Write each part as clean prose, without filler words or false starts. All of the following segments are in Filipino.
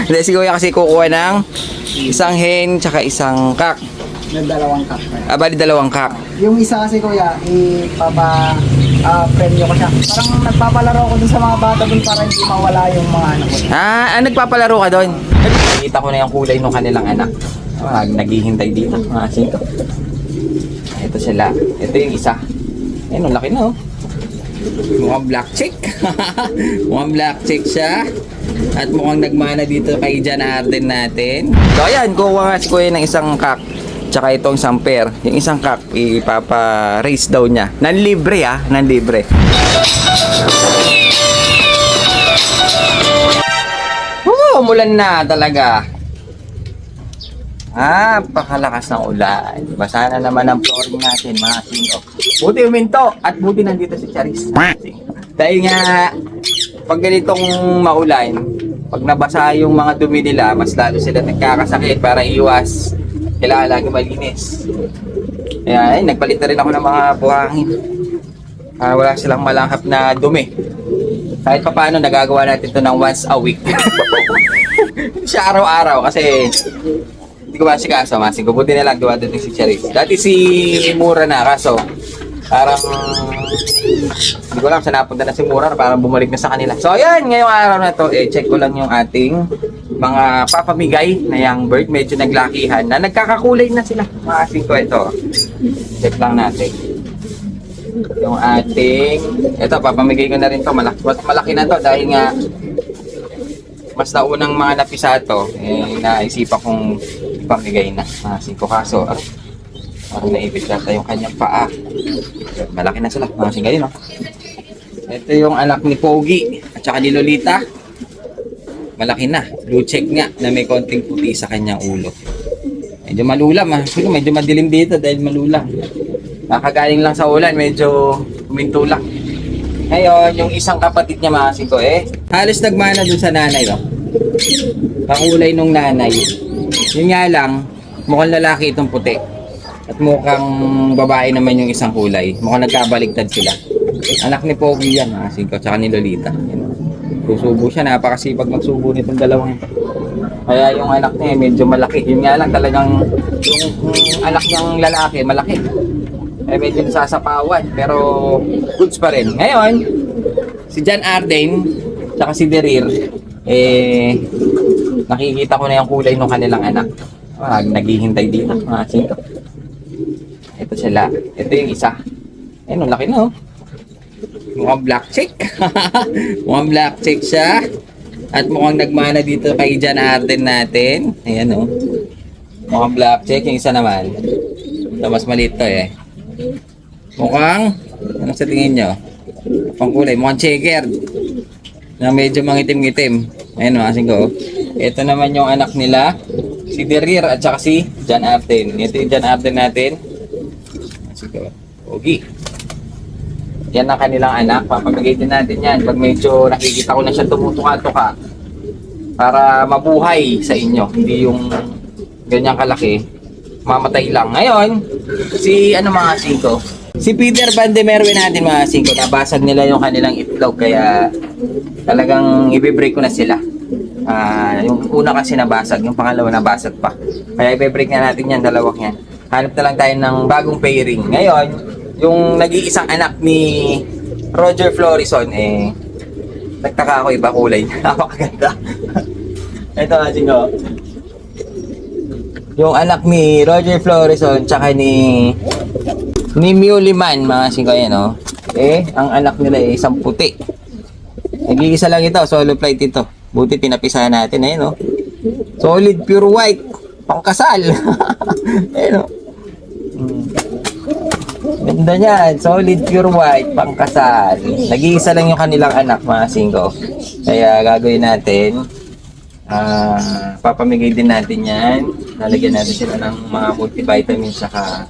Hindi, si Kuya kasi kukuha ng isang hen tsaka isang kak. May dalawang cup. Bali dalawang kak. Yung isa kasi kuya, premyo ko siya. Parang nagpapalaro ko dun sa mga bata dun para hindi mawala yung mga anak ko. Nagpapalaro ka doon? Nakita ko na yung kulay ng kanilang anak. Naghihintay dito. Sino? Ito sila. Ito yung isa. Ayun, laki na oh. Mukhang black chick. Mukhang black chick siya. At mukhang nagmana dito kay John Arden natin. So ayan, kuha nga si Kuya ng isang kak. Tsaka itong isang pair. Yung isang kak, ipapa-raise daw niya. Nanlibre nanlibre. Umulan na talaga. Pakalakas ng ulan. Basa na naman ang flooring natin, mga sino. Buti uminto at buti nandito si Charis. Dahil nga, pag ganitong maulan, pag nabasa yung mga dumi nila, mas lalo sila nagkakasakit para iwas. Kailangan lagi malinis. Kaya, nagpalit na rin ako ng mga buhangin. Wala silang malanghap na dumi. Kahit pa paano, nagagawa natin ito ng once a week. Siya araw-araw kasi hindi ko masikaso, masing buti na lang gawa dito si Charis. Dati si Mura na, kaso parang hindi ko lang saan napunta na si Mura, parang bumalik na sa kanila. So ayan, ngayong araw na to, check ko lang yung ating mga papamigay na young bird. Medyo naglakihan na, nagkakakulay na sila. Maasin ko ito. Check lang natin. Yung ating, ito papamigay ko na rin to. Malaki na to dahil nga mas naunang mga napisato, naisipan kong ipamigay na. Maasin ko kaso, parang naipit yata yung kanyang paa. Malaki na sila, maasin kayo, no? Ito yung anak ni Pogi at saka ni Lolita. Malaki na, blue check nga na may konting puti sa kanyang ulo. Medyo malulam, siguro medyo madilim dito dahil malulam. Nakagaling lang sa ulan, medyo huminto lang. Ngayon, yung isang kapatid niya, maasin ko, halos nagmana dun sa nanay, oh. Pakulay nung nanay. Yun nga lang, mukhang lalaki itong puti. At mukhang babae naman yung isang kulay. Mukhang nagkabaligtad sila. Anak ni Pogi yan, maasin ko, tsaka ni Lolita. Susubo siya, napakasipag magsubo nitong dalawang. Kaya yung anak niya, medyo malaki. Yun nga lang, talagang yung anak niyang lalaki, malaki. Medyo nasasapawan, pero goods pa rin. Ngayon, si John Arden, tsaka si Derir, nakikita ko na yung kulay ng kanilang anak. Naghihintay dito, mga sino. Ito sila. Ito yung isa. Ayun, laki na oh. Mukhang black chick. Mukhang black chick siya. At mukhang nagmana dito kay John Arden natin. Ayan oh. Mukhang black chick. Yung isa naman. Ito, mas maliit to Mukhang, ano sa tingin nyo? Pang kulay, mukhang checkered. Na medyo mangitim-ngitim. Ayun, maasin ko. Ito naman yung anak nila, si Derir at saka si John Arden. Ito yung John Arden natin. Maasin ko. Pogi. Yan ang kanilang anak. Papamigay din natin yan. Pag medyo nakikita ko na siya tumutuka-tuka. Para mabuhay sa inyo. Hindi yung ganyang kalaki. Mamatay lang. Ngayon, si mga singko. Si Peter Van de Merwe natin mga singko. Nabasag nila yung kanilang itlog. Kaya talagang i-break ko na sila. Yung una kasi nabasag. Yung pangalawa nabasag pa. Kaya i-break na natin yan. Dalawang yan. Hanap na lang tayo ng bagong pairing. Ngayon, yung nag-iisang anak ni Roger Florison, nagtaka ako iba kulay. Napakaganda. Ito mga singko. Yung anak ni Roger Florison tsaka ni Muliman, mga singko yan, no? Ang anak nila isang puti. Nag-iisa lang ito, solo flight ito. Buti pinapisahan natin, no? Solid pure white, pangkasal. No? Ganda niyan, solid pure white, pangkasal. Nag-iisa lang yung kanilang anak, mga singko. Kaya gagawin natin, papamigay din natin yan. Lalagyan natin sila ng mga multivitamins saka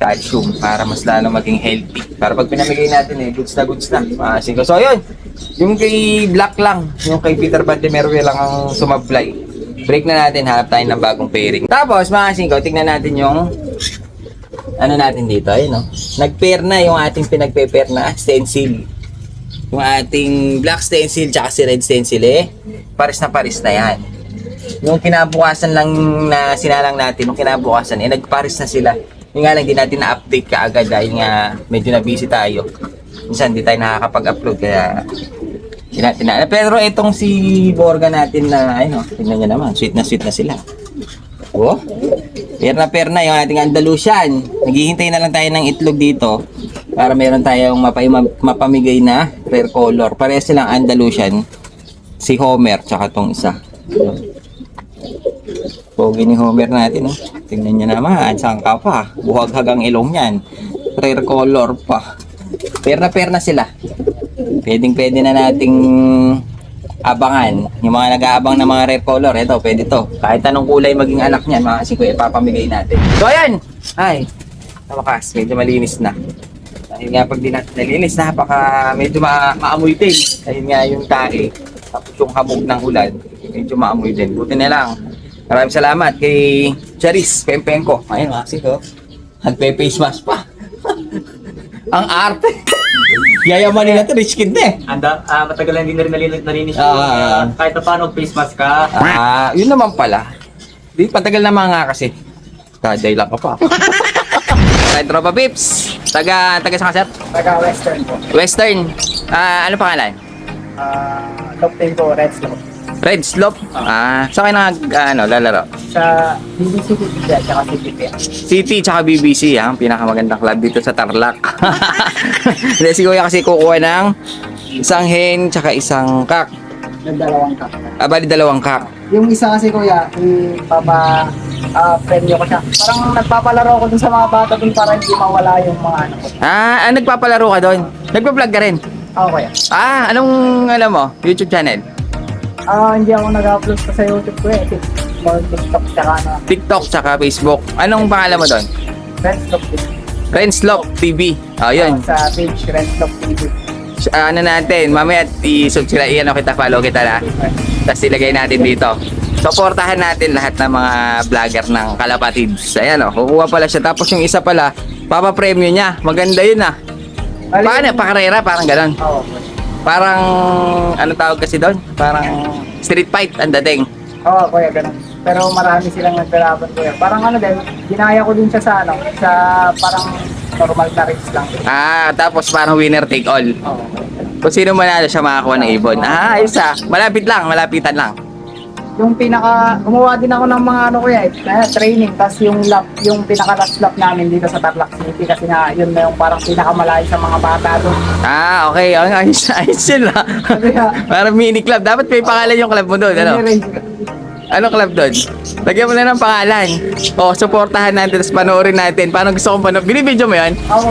calcium para mas lalo maging healthy. Para pag pinamigay natin goods na. Maasin ko. So ayun, yung kay Black lang, yung kay Peter Van de Merwe lang ang sumablay. Break na natin, hanap tayo ng bagong pairing. Tapos maasin ko, tingnan natin yung ano natin dito, ayun no. Nag-pair na yung ating pinagpe-pair na stencil. yung ating black stencil tsaka si red stencil pares na yan. Yung kinabukasan lang na sinalang natin, yung kinabukasan, nagpares na sila. Yung nga lang, di natin na-update kaagad dahil nga medyo na-busy tayo. Minsan, di tayo nakakapag-upload kaya di natin na. Pero itong si Borga natin na, ayun, tingnan nyo naman, sweet na sila. Oh, perna yung ating Andalusian. Naghihintay na lang tayo ng itlog dito para meron tayong mapamigay na rare color. Parehas silang Andalusian. Si Homer, tsaka tong isa. Pogi ni Homer natin, oh. Tingnan nyo naman, sangka pa. Buhaghag ang ilong yan. Rare color pa. Perna sila. Pwede na nating abangan. Yung mga nag-aabang ng mga rare color, ito, pwede to. Kahit anong kulay maging anak niyan, mga kasiko, ipapamigay natin. So, ayan! Ay, nawakas, medyo malinis na. Dahil nga pag di natin nalinis, medyo maamoy din. Dahil nga yung tae, tapos yung hamog ng ulan, medyo maamoy din. Buti na lang. Maraming salamat kay Charis Pempenko. Ayun, mga kasiko. Nagpe-face mask pa. Ang arte. Yayamanin natin, rich kid na Matagal lang din na rin nalinis yun. Kahit na paano face mask ka. Yun naman pala. Di patagal naman nga kasi. Kaday lang ka pa. Right, Tropa Pips. Taga saan ka, sir? Taga-western po. Western. Ano pangalan? Top 10 po, Red Slope. Red Slope. Saan kayo lalaro? Sa BBC TV at saka CTV. City tsaka BBC, ang pinakamagandang club dito sa Tarlac. Hindi, si Kuya kasi kukuha ng isang hen tsaka isang kak. Nagdalawang cup. Bali, dalawang kak. Yung isa kasi kuya, premyo ko siya. Parang nagpapalaro ko dun sa mga bata dun para hindi mawala yung mga ano ko. Nagpapalaro ka doon? Nagpa-vlog ka rin? Ako kuya. Anong alam mo? YouTube channel? Hindi ako nag-upload pa sa YouTube ko eh. More TikTok tsaka ano. TikTok tsaka Facebook. Anong pangalan mo doon? Red Slope TV. Renslop TV. Yun. Sa page Red Slope TV. Ano natin, mamaya i-sub sila, kita, follow kita na. Tapos ilagay natin dito. Supportahan natin lahat ng mga vlogger ng Kalapatids. Ayan kukuha pala siya. Tapos yung isa pala, papapremyo niya. Maganda yun Paano? Pakarera? Parang ganon. Oo. Parang, ano tawag kasi doon? Parang street fight ang dating. Oo, kuya, ganun. Pero marami silang nagkalaban, kuya. Parang din, ginaya ko din siya sa sa parang normal na race lang. Tapos parang winner take all. Oo. Kung sino manalo siya makakuha ng ibon. Ayos malapitan lang. Yung gumawa din ako ng mga kuya, training, tapos yung pinaka-last lap namin dito sa Tarlac City kasi nga yun na yung parang pinakamalayo sa mga bata doon. Okay. Ayos yun Parang mini club. Dapat may pangalan yung club mo doon. Anong club doon? Lagyan mo na ng pangalan. Supportahan natin, tapos panoorin natin. Parang gusto kong panood. Binibidyo mo yun? Oo.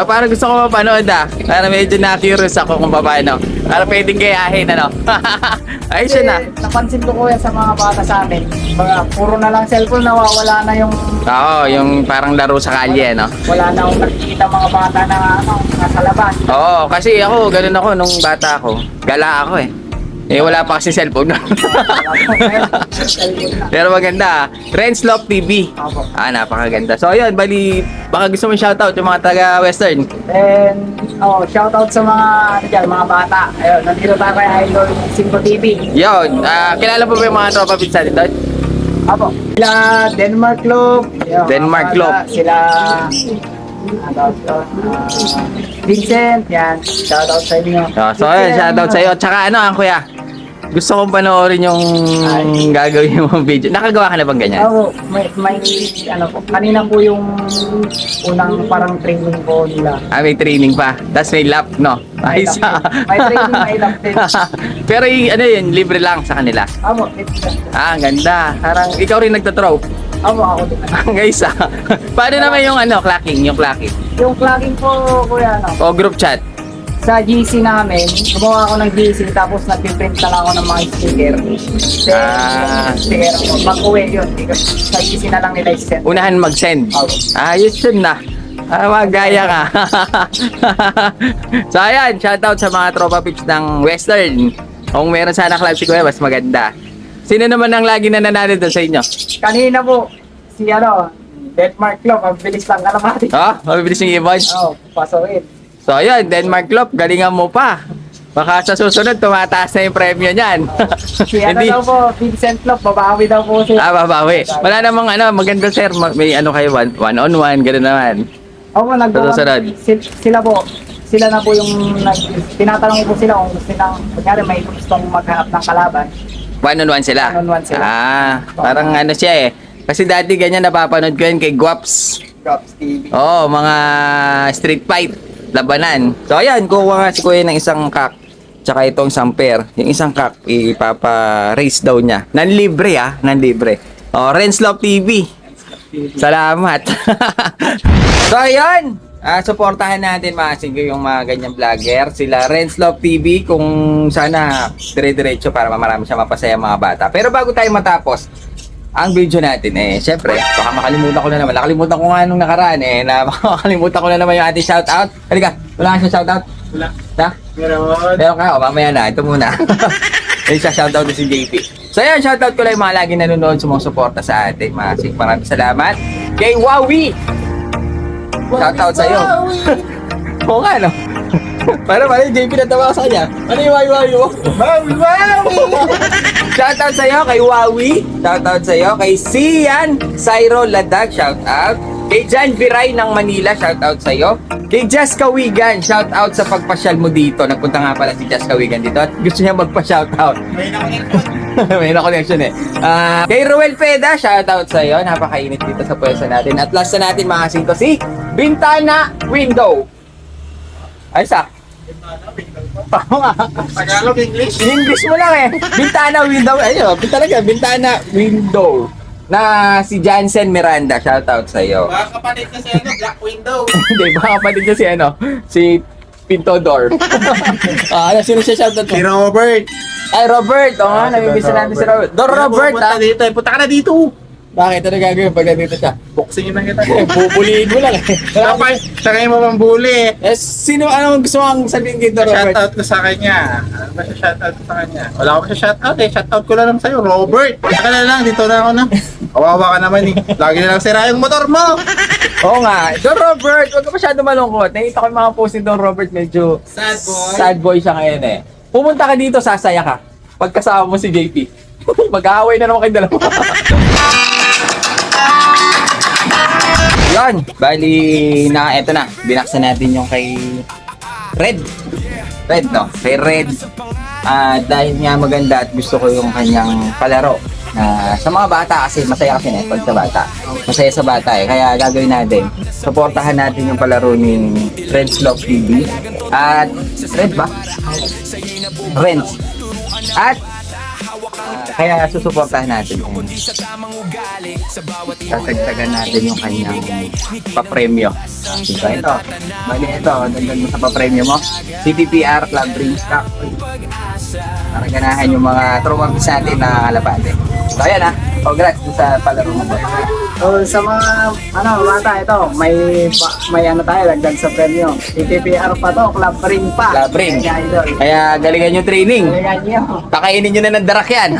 Parang gusto ko mapanood Para medyo na-curious ako kung paano. Para pwedeng gayahin, Ayos yun Napansin ko kuya sa mga bata sa amin, puro na lang cellphone, nawawala na yung... Oo, yung parang laro sa kalye, Wala na akong nakikita mga bata na nasa labas. Oo, kasi ako, ganun ako nung bata ako. Gala ako wala pa kasi cellphone. Pero maganda. Renslop TV. Opo. Napakaganda. So ayun, bali, baka gusto mo shoutout yung mga taga-Western. And, shoutout sa mga, mga bata. Ayun, nandito tayo kay Idol 5 TV. Yun, kilala po ba yung mga tropa pizza dito? Apo. Sila Denmark Club. Ayun, Denmark mga Club. bata. Sila Vincent, yan. Shoutout sa inyo. So ayun, shoutout sa iyo. Tsaka kuya, gusto kong panoorin yung gagawin mong video. Nakagawa ka na bang ganyan? Oo, may po. Kanina po yung unang parang training ko nila. May training pa. Tapos may lap, no? May training, may lap din. Pero yun, libre lang sa kanila. Amo, it's Ang ganda. Parang ikaw rin nagtatrow. Amo, ako din. Guys, paano naman yung clacking? Yung clacking? Yung clacking po, kuya, O group chat? sa GC namin, gumawa ako ng GC tapos nagpiprint na lang ako ng mga sticker. Then, sticker ako. Pag-uwi yun, sa GC na lang nila i-send. Unahan mag-send? Ayos yun na. Magaya ka. So ayan, shoutout sa mga tropa pips ng Western. Kung meron sana club si Kuya, mas maganda. Sino naman ang lagi na nanalo doon sa inyo? Kanina po, si Denmark Club, ang bilis lang kalapati. Mabibilis yung ibon? Pasukin. So ayun, Denmark Club, galingan mo pa. Baka sa susunod, tumataas na yung premyo niyan. Si ano Hindi. daw po, Vincent Lop, babawi daw po siya. Babawi. Wala namang maganda sir. May kayo, one-on-one, gano'n naman. Opo, Susunod. sila po. Sila na po yung tinatanong ko po sila kung gusto nilang, kunyari may gustong maghanap ng kalaban. One-on-one sila? One-on-one sila. Parang siya eh. Kasi dati ganyan napapanood ko yun kay Guaps. Drops TV. Oo, mga street fight, labanan. So ayan, kuha nga si Kuya ng isang kak. Tsaka itong isang pair. Yung isang kak, ipapa-race daw niya. Nanlibre nanlibre. Renslop TV. Salamat. So ayun, suportahan natin mga singgo yung mga ganyang vlogger. Sila Renslop TV kung sana dire-diretso para marami siya mapasaya mga bata. Pero bago tayo matapos ang video natin syempre, baka makalimutan ko na naman. Nakalimutan ko nga nung nakaraan makalimutan ko na naman yung ating shoutout. Halika, wala ka siya shoutout? Wala. Ha? Meron. ka, mamaya na. Ito muna. Yung siya shoutout na si JP. So yan, shoutout ko lang yung mga lagi nanonood, sumusuporta sa ating mga sing. Maraming salamat. Kay Wawi! Shoutout sa'yo. Oo nga, no? Para yung JP natawa sa kanya. Ano yung Wawi? Wawi! Shoutout sa'yo kay Wawi. Shoutout sa'yo kay Sian Sairo Ladag. Shoutout. Kay Jan Viray ng Manila. Shoutout sa'yo. Kay Jess Kawigan. Shoutout sa pagpasyal mo dito. Nagpunta nga pala si Jess Kawigan dito at gusto niya magpa-shoutout. May na-connection kay Ruel Peda. Shoutout sa'yo. Napakainit dito sa pwesa natin. At last na natin mga singko si Bintana Window. Ay sa Tagalog, English. English mo lang Bintana Window. Ayun, Bintana Window. Na si Jansen Miranda. Shoutout sa iyo. Baka kapatid kasi Black Window. Hindi, baka kapatid niya si Pintodor. Sino siya shoutout mo? Si Robert. Ay, Robert. Oo nga, Si namimisa Don natin si Robert. Don Robert, Punta dito. Punta ka na dito. Bakit? Ano gagawin pag nandito siya? Boxingin na kita. Bubuliin mo lang Kapag, sakay mo bang bully. Sino, anong gusto mong sabihin kay Don Robert? Shoutout ko sa kanya. Ano ba siya shoutout ko sa kanya? Wala ko siya shoutout Shoutout ko lang sa'yo, Robert. Saka na lang, dito na ako na. Kawawa ka naman Lagi na lang sira yung motor mo. Oo nga. Don Robert, huwag ka masyado malungkot. Nakita ko yung mga post ni Don Robert, medyo sad boy siya ngayon Pumunta ka dito, sasaya ka. Pagkasama mo si JP. Mag-aaway na naman kayo dalawa. Yan. Bali, eto na. Binaksan natin yung kay Red. Red, no? Kay Red. Dahil nga maganda at gusto ko yung kanyang palaro. Sa mga bata kasi, masaya kasi pag sa bata. Masaya sa bata Kaya gagawin natin. Suportahan natin yung palaro ni Renslop TV. At, Red ba? Rens. At, kaya susuportahan natin tatagtagan natin yung kanyang papremyo. Diba ito? Bali ito, dagdag mo sa papremyo mo. CTPR Club Rings Cup. Para ganahan yung mga trumabis natin na kalapate. So ayan congrats sa palaro mo. So sa mga bata ito, may tayo dagdag sa premyo. CTPR pa to, club ring pa. Club ring. Kaya idol. Kaya galingan yung training. Galingan nyo. Pakainin nyo na ng darak yan.